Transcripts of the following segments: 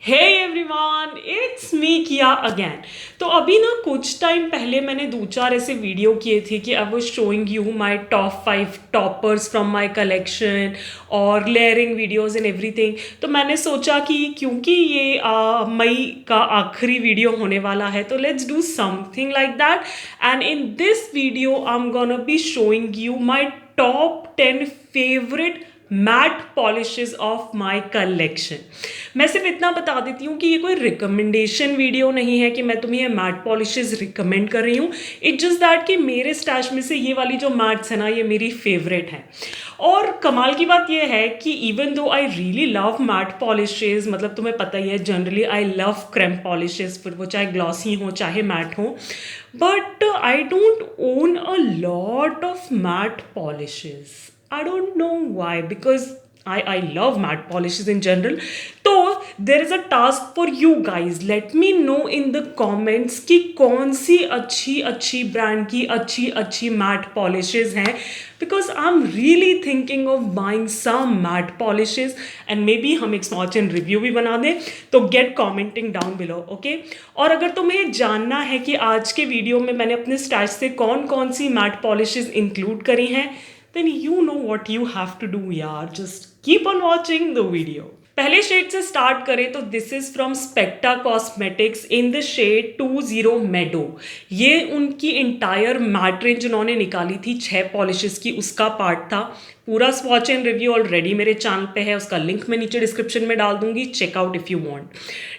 Hey everyone, it's me किया again. तो अभी ना कुछ टाइम पहले मैंने दो चार ऐसे वीडियो किए थे कि I was showing you my top 5 toppers from my collection और लेयरिंग वीडियोस एंड एवरीथिंग। तो मैंने सोचा कि क्योंकि ये मई का आखिरी वीडियो होने वाला है तो let's do something like that. And in this video I am gonna be showing you my top 10 favourite matte polishes of my collection. मैं सिर्फ इतना बता देती हूँ कि ये कोई रिकमेंडेशन वीडियो नहीं है कि मैं तुम्हें ये मैट पॉलिशेस रिकमेंड कर रही हूँ। इट जस्ट दैट कि मेरे स्टैश में से ये वाली जो मैट्स है ना, ये मेरी फेवरेट है। और कमाल की बात ये है कि even though I really love matte polishes, मतलब तुम्हें पता ही है generally I love cream polishes, फिर वो चाहे ग्लॉसी हो चाहे मैट हो, but I don't own a lot of matte polishes. I don't know why, because I love matte polishes in general. तो there is a task for you guys. Let me know in the comments कि कौन सी अच्छी अच्छी brand की अच्छी अच्छी matte polishes हैं, because I'm really thinking of buying some matte polishes and maybe हम एक small chain review भी बना दें. तो get commenting down below, okay? और अगर तुम्हें जानना है कि आज के वीडियो में मैंने अपने स्टैश से कौन कौन सी matte polishes इंक्लूड करी हैं, then you know what you have to do यार. Just keep on watching the video. पहले शेड से स्टार्ट करें तो this is from Spectra cosmetics in the shade 20 meadow. ये उनकी इंटायर मैट रेंज उन्होंने निकाली थी 6 पॉलिशेस की, उसका पार्ट था. पूरा स्वॉच एंड रिव्यू ऑलरेडी मेरे चैनल पे है, उसका लिंक मैं नीचे डिस्क्रिप्शन में डाल दूंगी, checkout if you want.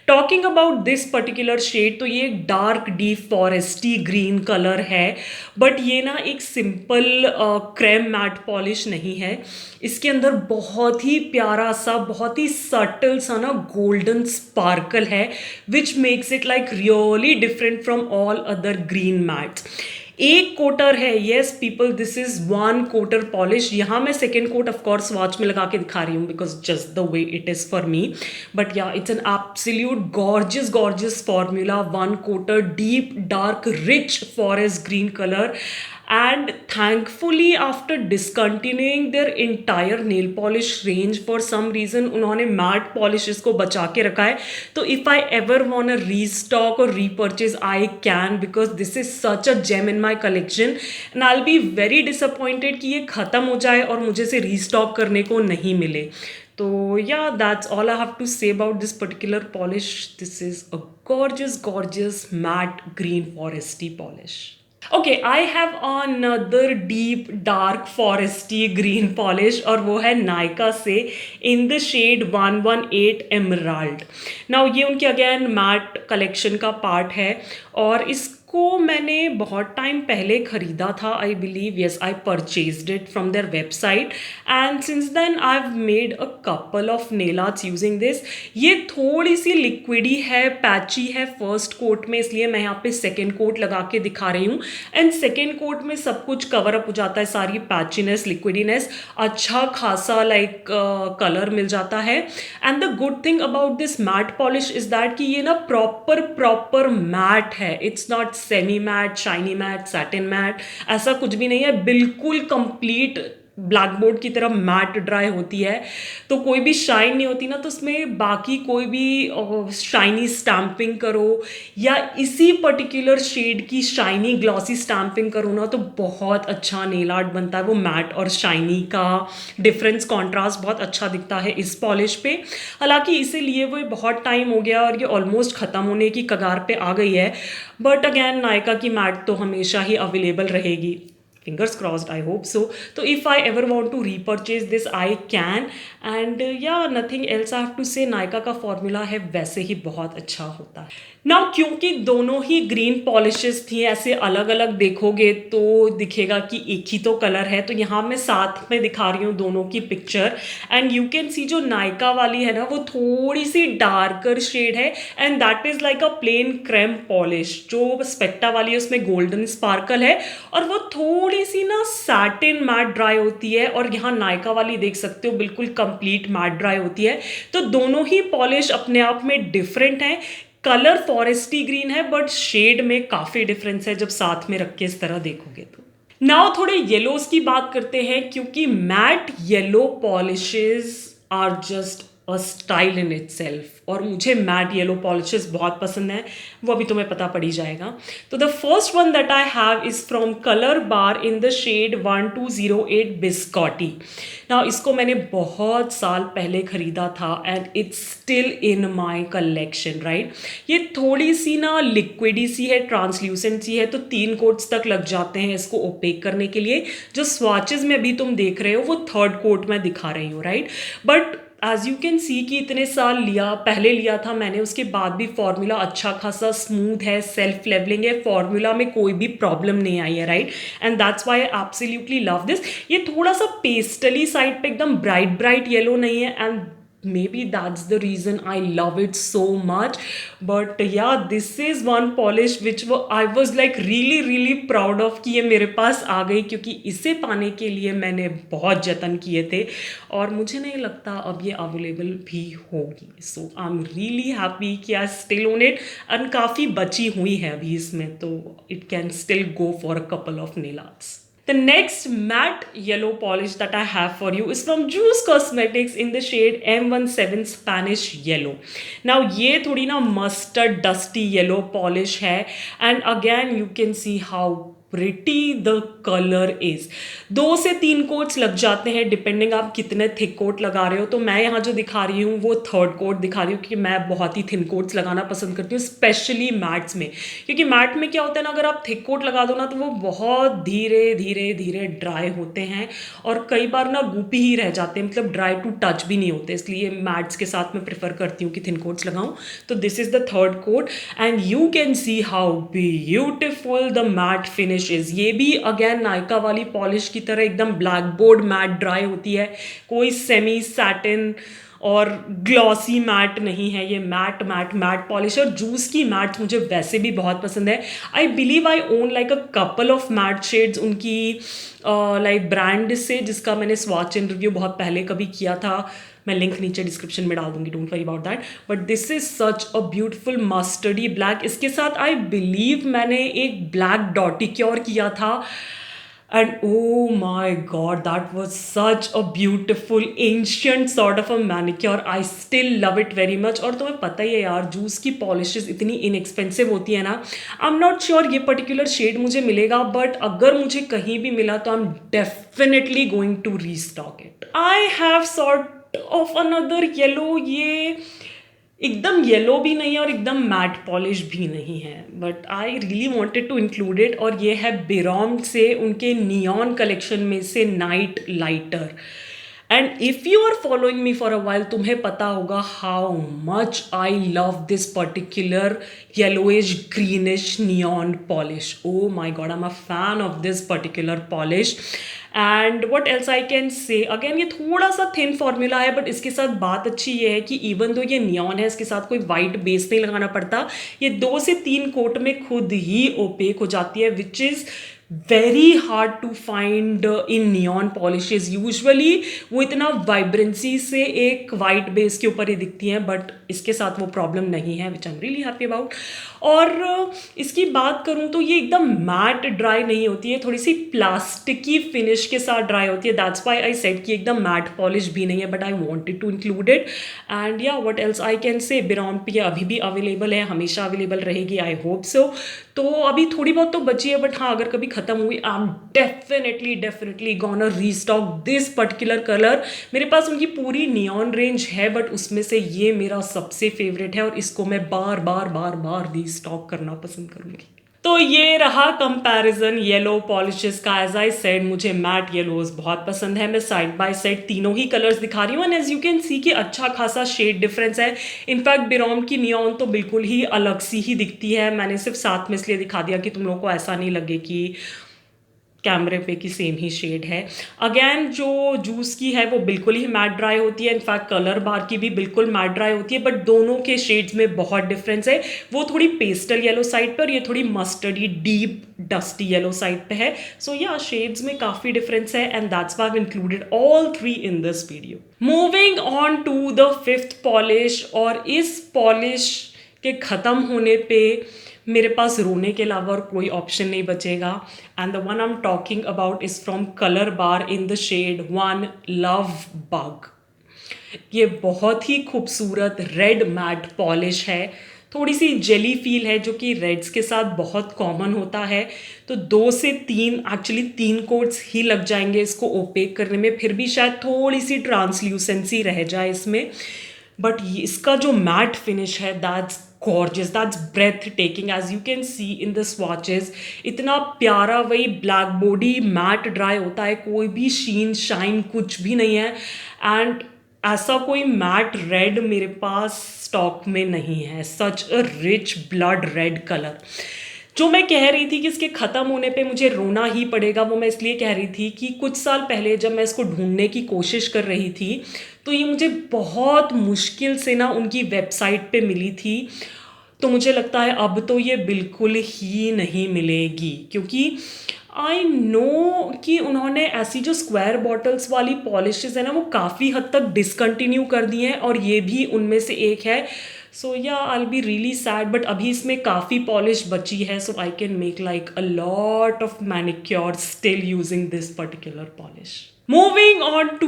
Talking about this particular shade, तो ये एक dark deep foresty green colour है, बट ये ना एक सिंपल क्रेम मैट पॉलिश नहीं है. इसके अंदर बहुत ही प्यारा सा, बहुत ही सटल सा ना गोल्डन स्पार्कल है, which makes it like really different from all other green mattes. एक कोटर है, yes people, this is 1 coater polish. यहाँ मैं सेकेंड कोट ऑफकोर्स वॉच में लगा के दिखा रही हूँ because just the way it is for me, but या it's an absolute gorgeous gorgeous formula. 1 coat deep dark rich forest green colour. And thankfully after discontinuing their entire nail polish range for some reason उन्होंने matte polishes को बचा के रखा है. तो if I ever wanna restock or repurchase I can, because this is such a gem in my collection and I'll be very disappointed कि ये ख़त्म हो जाए और मुझे से restock करने को नहीं मिले. तो yeah, that's all I have to say about this particular polish. This is a gorgeous gorgeous matte green foresty polish. Okay, I have another deep dark foresty green polish और वो है नायका से in the shade 118 Emerald. Now ये उनकी again matte collection का part है और इसको मैंने बहुत टाइम पहले ख़रीदा था. I believe yes I purchased it from their website and since then I have made a couple of nail arts using this. ये थोड़ी सी लिक्विडी है, पैची है फर्स्ट कोट में, इसलिए मैं यहाँ पे सेकेंड कोट लगा के दिखा रही हूँ. एंड सेकेंड कोट में सब कुछ कवर अप हो जाता है, सारी पैचीनेस लिक्विडीनेस, अच्छा खासा लाइक कलर मिल जाता है. And the good thing about this matte polish is that कि ये ना प्रॉपर मैट है. It's not semi matte, shiny matte, satin matte, ऐसा कुछ भी नहीं है. बिल्कुल कंप्लीट ब्लैक बोर्ड की तरह मैट ड्राई होती है, तो कोई भी शाइन नहीं होती ना, तो उसमें बाकी कोई भी शाइनी स्टैम्पिंग करो या इसी पर्टिकुलर शेड की शाइनी ग्लॉसी स्टैम्पिंग करो ना, तो बहुत अच्छा नेल आर्ट बनता है. वो मैट और शाइनी का डिफरेंस कॉन्ट्रास्ट बहुत अच्छा दिखता है इस पॉलिश पे. हालांकि इसे लिए हुए बहुत टाइम हो गया और ये ऑलमोस्ट ख़त्म होने की कगार पे आ गई है, बट अगैन नायका की मैट तो हमेशा ही अवेलेबल रहेगी. Fingers crossed, I hope so. So if I ever want to repurchase this I can. And yeah, nothing else I have to say. Nykaa का फॉर्मूला है वैसे ही बहुत अच्छा होता है. Now क्योंकि दोनों ही ग्रीन पॉलिशेस थी, ऐसे अलग अलग देखोगे तो दिखेगा कि एक ही तो कलर है, तो यहाँ मैं साथ में दिखा रही हूँ दोनों की picture. And you can see जो नायका वाली है ना, वो थोड़ी सी डार्कर शेड है and that is like a plain creme polish. जो स्पेक्टा वाली है उसमें गोल्डन स्पार्कल है और वो थोड़ी सी ना सैटिन मैट ड्राई होती है, और यहाँ नायका वाली देख सकते हो बिल्कुल कंप्लीट मैट ड्राई होती है. तो दोनों ही पॉलिश अपने आप में डिफरेंट है. कलर फॉरेस्टी ग्रीन है बट शेड में काफ़ी डिफरेंस है जब साथ में रख के इस तरह देखोगे तो. नाउ थोड़े येलोज की बात करते हैं, क्योंकि matte yellow polishes are just a style in itself. और मुझे मैट येलो पॉलिशेस बहुत पसंद है, वो अभी तुम्हें पता पड़ ही जाएगा। तो the first one that I have is from Colorbar in the shade 1208 biscotti. ना इसको मैंने बहुत साल पहले ख़रीदा था and it's still in my collection, right. ये थोड़ी सी ना लिक्विडी सी है, ट्रांसल्यूसेंट सी है, तो 3 कोट्स तक लग जाते हैं इसको ओपेक करने के लिए। जो स्वाचेस में अभी तुम देख रहे हो वो 3rd कोट में दिखा रही हूँ, right. But as you can see कि इतने साल पहले लिया था मैंने, उसके बाद भी फॉर्मूला अच्छा खासा स्मूथ है, सेल्फ लेवलिंग है, फॉर्मूला में कोई भी प्रॉब्लम नहीं आई है, right. And that's why I absolutely love this. ये थोड़ा सा पेस्टली साइड पे, एकदम ब्राइट ब्राइट येलो नहीं है, and maybe that's the reason I love it so much. But yeah, this is one polish which I was like really really proud of कि ये मेरे पास आ गई, क्योंकि इसे पाने के लिए मैंने बहुत जतन किए थे और मुझे नहीं लगता अब ये अवेलेबल भी होगी। सो आई एम रियली हैप्पी कि I still own it, and काफ़ी बची हुई है अभी इसमें, तो it can still go for a couple of nail arts. The next matte yellow polish that I have for you is from Juice Cosmetics in the shade M17 Spanish Yellow. Now ये थोड़ी ना mustard dusty yellow polish है, and again you can see how pretty the color is. 2 से 3 quotes लग जाते हैं depending आप कितने थिक कोट लगा रहे हो। तो मैं यहाँ जो दिखा रही हूँ वो 3rd कोट दिखा रही हूँ, क्योंकि मैं बहुत ही थिन कोट्स लगाना पसंद करती हूँ, स्पेशली मैट्स में। क्योंकि मैट में क्या होता है ना, अगर आप थिक कोट लगा दो ना तो वो बहुत धीरे धीरे धीरे ड्राई होते हैं और कई बार ना गुपी ही रह जाते हैं, मतलब ड्राई टू टच भी नहीं होते। इसलिए मैट्स के साथ मैं प्रेफर करती हूँ कि थिन कोट्स लगाऊँ। तो this is the 3rd coat and you can see how beautiful the matte finish is. ये भी अगेन नायका वाली पॉलिश की तरह एकदम ब्लैक बोर्ड मैट ड्राई होती है, कोई सेमी सैटिन और ग्लॉसी मैट नहीं है, ये मैट मैट मैट पॉलिश। और जूस की मैट मुझे वैसे भी बहुत पसंद है। I believe I own like a couple of matte shades उनकी लाइक ब्रांड से, जिसका मैंने स्वॉच एंड रिव्यू बहुत पहले कभी किया था। मैं लिंक नीचे डिस्क्रिप्शन में डाल दूंगी, don't worry about that. But this is such a beautiful mustardy black. इसके साथ आई बिलीव मैंने एक ब्लैक डॉटिक्योर किया था, and oh my god, that was such a beautiful ancient sort of a manicure. I still love it very much. और तुम्हें पता ही है यार, जूस की पॉलिशेस इतनी इनएक्सपेंसिव होती है ना। आई एम नॉट श्योर ये पर्टिकुलर शेड मुझे मिलेगा, बट अगर मुझे कहीं भी मिला तो I am definitely going to restock it. I have sort of another yellow. ये एकदम येलो भी नहीं है और एकदम मैट पॉलिश भी नहीं है, but I really wanted to include it. और ये है बिरॉम से उनके नियॉन कलेक्शन में से night lighter. And if you are following me for a while, तुम्हें पता होगा how much I love this particular yellowish greenish neon polish. Oh my god, I am a fan of this particular polish. And what else I can say, again ये थोड़ा सा thin formula है, but इसके साथ बात अच्छी ये है कि इवन दो ये नियॉन है, इसके साथ कोई वाइट बेस नहीं लगाना पड़ता। ये 2 से 3 कोट में खुद ही ओपेक हो जाती है, which is very hard to find in neon polishes. Usually वो इतना वाइब्रेंसी से एक वाइट बेस के ऊपर ही दिखती हैं, बट इसके साथ वो प्रॉब्लम नहीं है, which I am really happy about. और इसकी बात करूँ तो ये एकदम मैट ड्राई नहीं होती है, थोड़ी सी प्लास्टिकी फिनिश के साथ ड्राई होती है। दैट्स वाई आई सेड कि एकदम मैट पॉलिश भी नहीं है, but I wanted to include it. And yeah what else I can say, बिरॉन पे अभी भी अवेलेबल है, हमेशा अवेलेबल रहेगी, आई होप सो। तो अभी थोड़ी बहुत तो बची है, बट हाँ अगर कभी ख़त्म हुई, आई am definitely gonna restock this particular colour. मेरे पास उनकी पूरी नियॉन रेंज है, बट उसमें से ये मेरा सबसे फेवरेट है और इसको मैं बार बार रीस्टॉक करना पसंद करूँगी। तो ये रहा कंपैरिजन येलो पॉलिशेस का। एज आई सेड, मुझे मैट येलोज बहुत पसंद है। मैं साइड बाय साइड तीनों ही कलर्स दिखा रही हूँ, and as you can see कि अच्छा खासा शेड डिफरेंस है। इनफैक्ट बिरॉम की नियॉन तो बिल्कुल ही अलग सी ही दिखती है। मैंने सिर्फ साथ में इसलिए दिखा दिया कि तुम लोगों को ऐसा नहीं लगे कि कैमरे पे की सेम ही शेड है। अगेन जो जूस की है वो बिल्कुल ही मैट ड्राई होती है, इनफैक्ट कलर बार की भी बिल्कुल मैट ड्राई होती है, बट दोनों के शेड्स में बहुत डिफरेंस है। वो थोड़ी पेस्टल येलो साइड पर और ये थोड़ी mustardy deep dusty yellow side पे है। सो या शेड्स में काफ़ी डिफरेंस है, and that's why I have included all 3 in this video. Moving on to the 5th polish, और इस पॉलिश के ख़त्म होने पे मेरे पास रोने के अलावा और कोई ऑप्शन नहीं बचेगा। And the one I am talking about is from Colorbar in the shade 1 love bug. ये बहुत ही खूबसूरत रेड मैट पॉलिश है। थोड़ी सी जेली फील है जो कि रेड्स के साथ बहुत कॉमन होता है। तो 2 से 3, एक्चुअली 3 कोट्स ही लग जाएंगे इसको ओपेक करने में, फिर भी शायद थोड़ी सी ट्रांसल्यूसेंसी रह जाए इसमें। बट इसका जो मैट फिनिश है, that's gorgeous, that's breathtaking, as you can see in the swatches। इतना प्यारा, वही ब्लैक बॉडी मैट ड्राई होता है, कोई भी शीन शाइन कुछ भी नहीं है। एंड ऐसा कोई मैट रेड मेरे पास स्टॉक में नहीं है, such a rich blood red colour. जो मैं कह रही थी कि इसके ख़त्म होने पे मुझे रोना ही पड़ेगा, वो मैं इसलिए कह रही थी कि कुछ साल पहले जब मैं इसको ढूंढने की कोशिश कर रही थी तो ये मुझे बहुत मुश्किल से ना उनकी वेबसाइट पे मिली थी। तो मुझे लगता है अब तो ये बिल्कुल ही नहीं मिलेगी, क्योंकि आई नो कि उन्होंने ऐसी जो स्क्वायर बॉटल्स वाली पॉलिशेस है ना वो काफ़ी हद तक डिसकंटिन्यू कर दी हैं, और ये भी उनमें से एक है। So yeah I be really sad, but अभी इसमें काफ़ी पॉलिश बची है, so I can make like a lot of manicure still using this particular polish. Moving on to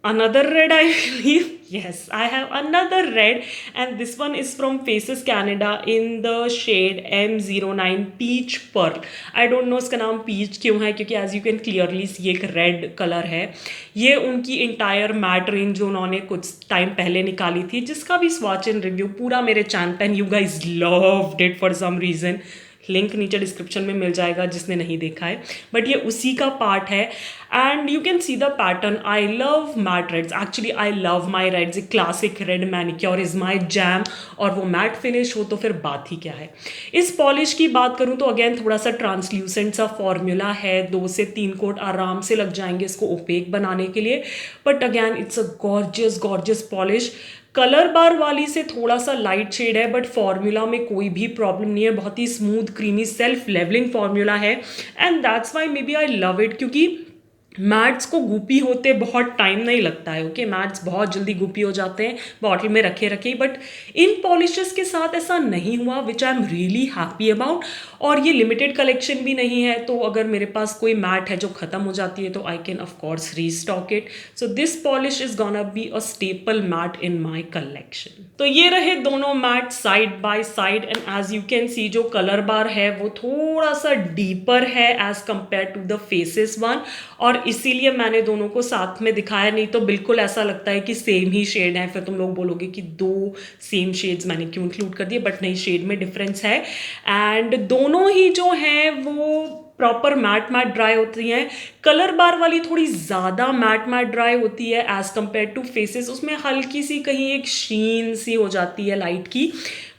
another red, I believe. Yes, I have another red, and this one is from Faces Canada in the shade M09 Peach Pearl. I don't know इसका नाम peach क्यों है, क्योंकि as you can clearly see एक red colour है। ये उनकी entire mat range जो उन्होंने कुछ टाइम पहले निकाली थी, जिसका भी स्वॉच एंड रिव्यू पूरा मेरे चैनल पे, you guys loved it for some reason. Link नीचे डिस्क्रिप्शन में मिल जाएगा जिसने नहीं देखा है, बट ये उसी का पार्ट है। And you can see the pattern. I love matte reds, actually I love my reds. A classic red manicure is my jam, और वो मैट फिनिश हो तो फिर बात ही क्या है। इस पॉलिश की बात करूँ तो अगेन थोड़ा सा ट्रांसल्यूसेंट सा फॉर्मूला है, 2 से 3 कोट आराम से लग जाएंगे इसको ओपेक बनाने के लिए। But again it's a gorgeous gorgeous polish. Colorbar वाली से थोड़ा सा लाइट शेड है, बट फॉर्मूला में कोई भी प्रॉब्लम नहीं है, बहुत ही smooth creamy self levelling formula है। And that's why maybe I love it, क्योंकि मैट्स को गुपी होते बहुत टाइम नहीं लगता है। ओके, मैट्स बहुत जल्दी गुपी हो जाते हैं बॉटल में रखे रखे, बट इन पॉलिशेस के साथ ऐसा नहीं हुआ, which I am really happy about. और ये लिमिटेड कलेक्शन भी नहीं है, तो अगर मेरे पास कोई मैट है जो ख़त्म हो जाती है तो I can of course restock it. So this polish is gonna be a staple matte in my collection. तो ये रहे दोनों matte side by side, and as you can see जो कलर बार है वो थोड़ा सा डीपर है as compare to the Faces one, और इसीलिए मैंने दोनों को साथ में दिखाया, नहीं तो बिल्कुल ऐसा लगता है कि सेम ही शेड है, फिर तुम लोग बोलोगे कि 2 सेम शेड्स मैंने क्यों इंक्लूड कर दिए, बट नहीं, शेड में डिफरेंस है। एंड दोनों ही जो हैं वो प्रॉपर मैट मैट ड्राई होती हैं। कलर बार वाली थोड़ी ज़्यादा मैट मैट ड्राई होती है एज़ कम्पेयर टू फेसेस, उसमें हल्की सी कहीं एक शीन सी हो जाती है लाइट की।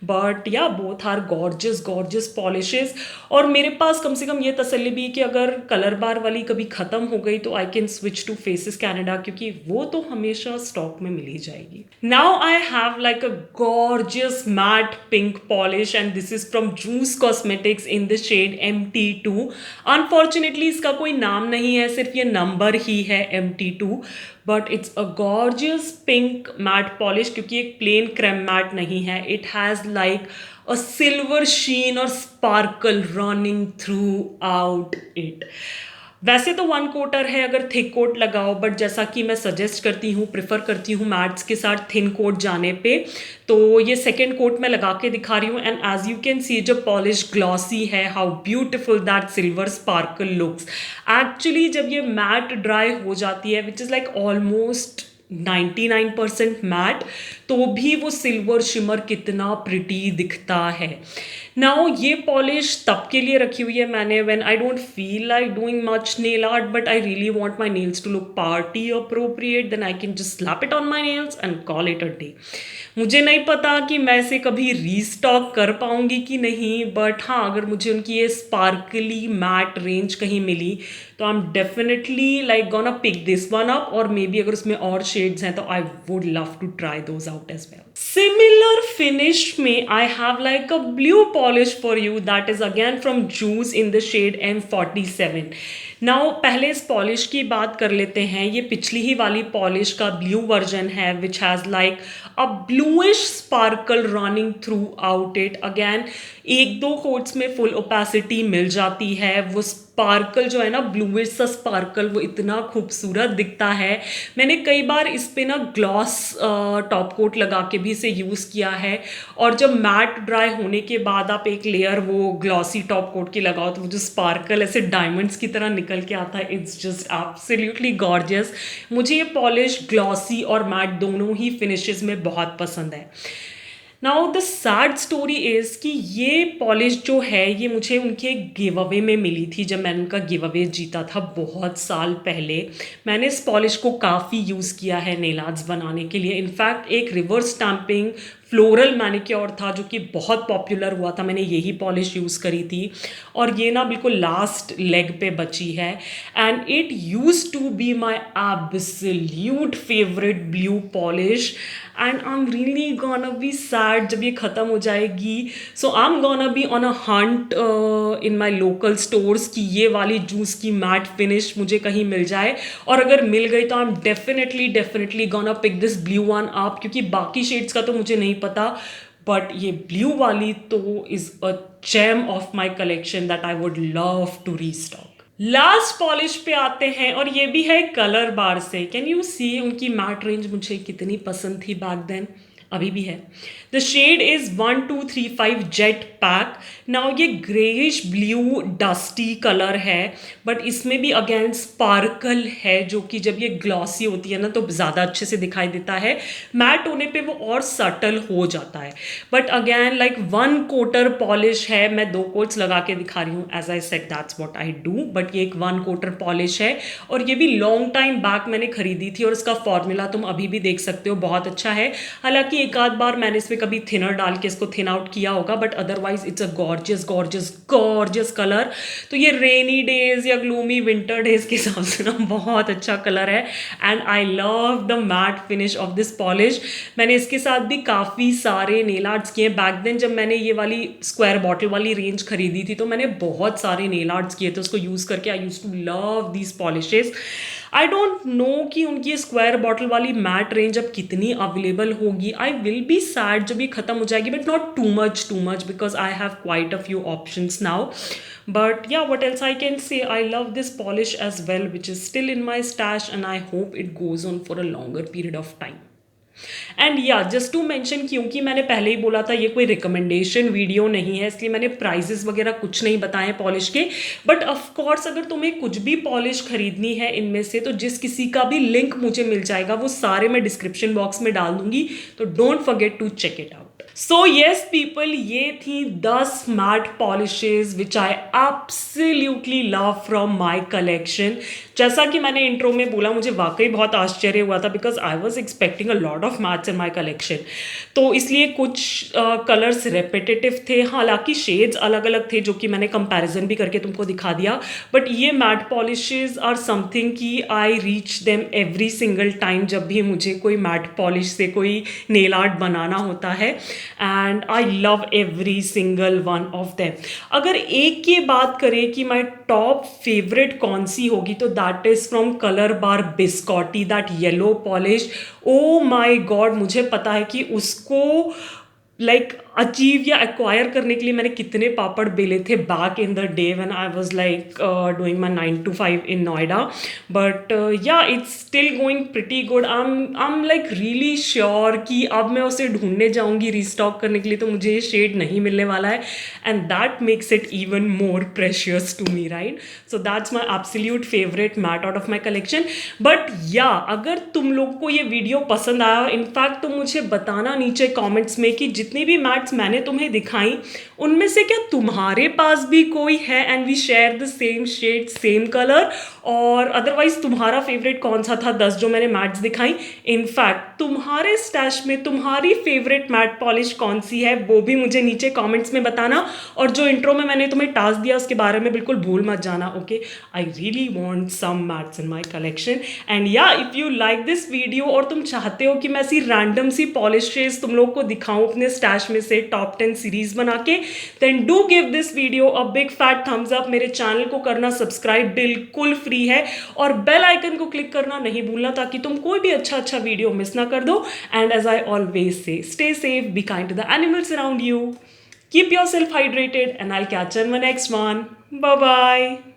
But yeah both are gorgeous gorgeous polishes. और मेरे पास कम से कम ये तसल्ली भी कि अगर कलर बार वाली कभी ख़त्म हो गई तो I can switch to Faces Canada, क्योंकि वो तो हमेशा स्टॉक में मिल ही जाएगी। Now I have like a gorgeous matte pink polish, and this is from Juice cosmetics in the shade MT2। Unfortunately इसका कोई नाम नहीं है, सिर्फ ये नंबर ही है MT2, but it's a gorgeous pink matte polish, क्योंकि एक प्लेन क्रेम मैट नहीं है। It has like a silver sheen और sparkle running throughout it. वैसे तो 1 कोटर है अगर थिक कोट लगाओ, बट जैसा कि मैं सजेस्ट करती हूँ, प्रिफर करती हूँ मैट्स के साथ थिन कोट जाने पे, तो ये 2nd कोट मैं लगा के दिखा रही हूँ। And as you can see जब पॉलिश ग्लॉसी है, how beautiful that silver sparkle looks. Actually जब ये मैट ड्राई हो जाती है, which is like almost 99% matte, तो भी वो सिल्वर शिमर कितना प्रिटी दिखता है। नाउ ये पॉलिश तब के लिए रखी हुई है मैंने when I don't feel like doing much nail art, but I really want my nails to look party appropriate, then I can just slap it on my nails and call it a day. मुझे नहीं पता कि मैं इसे कभी restock कर पाऊंगी कि नहीं, बट हाँ, अगर मुझे उनकी ये स्पार्कली मैट रेंज कहीं मिली तो I am definitely like gonna pick this one up, और मे बी अगर उसमें और शेड्स हैं तो I would love to try those out as well. Similar finish में I have like a blue polish for you that is again from Juice in the shade M47. Now पहले इस polish की बात कर लेते हैं। ये पिछली ही वाली पॉलिश का ब्लू वर्जन है which has like a bluish sparkle running throughout it. Again 1-2 quotes में फुल ओपेसिटी मिल जाती है, वो स्पार्कल जो है ना, ब्लूइश सा स्पार्कल, वो इतना खूबसूरत दिखता है। मैंने कई बार इस पे ना ग्लॉस टॉप कोट लगा के भी इसे यूज़ किया है, और जब मैट ड्राई होने के बाद आप एक लेयर वो ग्लॉसी टॉप कोट की लगाओ तो वो जो स्पार्कल ऐसे डायमंड्स की तरह निकल के आता है, इट्स जस्ट एब्सोल्युटली गॉर्जियस। मुझे ये पॉलिश ग्लॉसी और मैट दोनों ही फिनिशेस में बहुत पसंद है। Now the sad story is कि ये पॉलिश जो है ये मुझे उनके गिव अवे में मिली थी, जब मैंने उनका गिव अवे जीता था बहुत साल पहले। मैंने इस पॉलिश को काफ़ी यूज़ किया है नेल आर्ट्स बनाने के लिए। इनफैक्ट एक रिवर्स स्टैम्पिंग फ्लोरल मैनिक्योर था जो कि बहुत पॉपुलर हुआ था, मैंने यही पॉलिश यूज़ करी थी, और ये ना बिल्कुल लास्ट लेग पे बची है। And it used to be my absolute favourite blue polish, and I am really gonna be sad जब ये ख़त्म हो जाएगी। So I am gonna be on a hunt in my local stores कि ये वाली जूस की मैट फिनिश मुझे कहीं मिल जाए, और अगर मिल गई तो I am definitely gonna pick this blue one up, क्योंकि बाकी शेड्स का तो मुझे नहीं पता, बट ये ब्लू वाली तो is a gem of my collection that I would love to restock. Last polish पे आते हैं, और ये भी है कलर बार से। कैन यू सी उनकी मैट रेंज मुझे कितनी पसंद थी बैक देन, अभी भी है। The shade is 1235 jet pack. Now ये ग्रेइश ब्लू डस्टी कलर है, बट इसमें भी अगेन स्पार्कल है, जो कि जब ये ग्लॉसी होती है ना तो ज़्यादा अच्छे से दिखाई देता है, मैट होने पे वो और सटल हो जाता है। But again like one coater polish है, मैं 2 कोट्स लगा के दिखा रही हूँ, as I said that's what I do, but ये एक 1 कोटर पॉलिश है, और ये भी लॉन्ग टाइम बैक मैंने खरीदी थी, और इसका फॉर्मूला तुम अभी भी देख सकते हो, बहुत अच्छा है। हालांकि एक आध बार मैंने इसमें कभी थिनर डाल के इसको थिन आउट किया होगा, but otherwise it's a gorgeous colour. तो ये रेनी डेज या ग्लूमी विंटर डेज के हिसाब से ना बहुत अच्छा कलर है, and I love the matte finish off this polish. मैंने इसके साथ भी काफ़ी सारे नेल आर्ट्स किए बैक देन, जब मैंने ये वाली स्क्वायर बॉटल वाली रेंज खरीदी थी तो मैंने बहुत सारे नेल आर्ट्स किए थे उसको यूज़ करके। I use to love these polishes. I don't know कि उनकी स्क्वायर बॉटल वाली मैट रेंज अब कितनी अवेलेबल होगी। आई विल बी सैड जब ये खत्म हो जाएगी, but not too much because I have quite a few options now. But yeah, what else I can say? I love this polish as well, which is still in my stash, and I hope it goes on for a longer period of time. And या just to mention, क्योंकि मैंने पहले ही बोला था ये कोई recommendation video नहीं है, इसलिए मैंने प्राइजेस वगैरह कुछ नहीं बताए पॉलिश के। बट ऑफ कोर्स अगर तुम्हें कुछ भी पॉलिश खरीदनी है इनमें से, तो जिस किसी का भी लिंक मुझे मिल जाएगा वो सारे मैं डिस्क्रिप्शन बॉक्स में डाल दूंगी, तो don't forget to check it out. So yes people, ये थी 10 matte polishes which I absolutely love from my collection. जैसा कि मैंने इंट्रो में बोला, मुझे वाकई बहुत आश्चर्य हुआ था because I was expecting a lot of mats in my collection. तो इसलिए कुछ कलर्स रेपिटेटिव थे, हालांकि शेड्स अलग अलग थे जो कि मैंने कंपैरिजन भी करके तुमको दिखा दिया. बट ये मैट पॉलिशेज आर समथिंग कि I reach them every single time जब भी मुझे कोई मैट पॉलिश से कोई नेल आर्ट बनाना होता है, and I love every single one of them. अगर एक की बात करें कि माई टॉप फेवरेट कौन सी होगी, तो that is from Colorbar biscotti, that yellow polish. Oh my god, मुझे पता है कि उसको लाइक अचीव या एक्वायर करने के लिए मैंने कितने पापड़ बेले थे back in the day when I was like doing my 9 to 5 in Noida. But या it's still going pretty good. I am like really sure कि अब मैं उसे ढूंढने जाऊंगी रीस्टॉक करने के लिए तो मुझे ये शेड नहीं मिलने वाला है, and that makes it even more precious to me, right? So that's my absolute favourite matte out of my collection. But yeah अगर तुम लोग को ये वीडियो पसंद आया, इनफैक्ट तो मुझे बताना नीचे कॉमेंट्स में कि जितनी भी मैट्स मैंने तुम्हें दिखाई उनमें से क्या तुम्हारे पास भी कोई है, and we share the same shade same colour, और अदरवाइज तुम्हारा फेवरेट कौन सा था 10 जो मैंने मैट्स दिखाई. इनफैक्ट तुम्हारे स्टैश में तुम्हारी फेवरेट मैट पॉलिश कौन सी है वो भी मुझे नीचे कमेंट्स में बताना. और जो इंट्रो में मैंने तुम्हें टास्क दिया उसके बारे में बिल्कुल भूल मत जाना. Okay, I really want some mattes in my collection. And ya if you like this video और तुम चाहते हो कि मैं ऐसी रैंडम सी पॉलिशेज तुम लोग को दिखाऊं अपने स्टैश में से टॉप 10 सीरीज बना के, then do give this video a big fat thumbs up. मेरे चैनल को करना सब्सक्राइब बिल्कुल फ्री है, और बेल आइकन को क्लिक करना नहीं भूलना ताकि तुम कोई भी अच्छा वीडियो मिस ना कर दो. And as I always say, stay safe, be kind to the animals around you, keep yourself hydrated, and I'll catch you in my next one. Bye bye.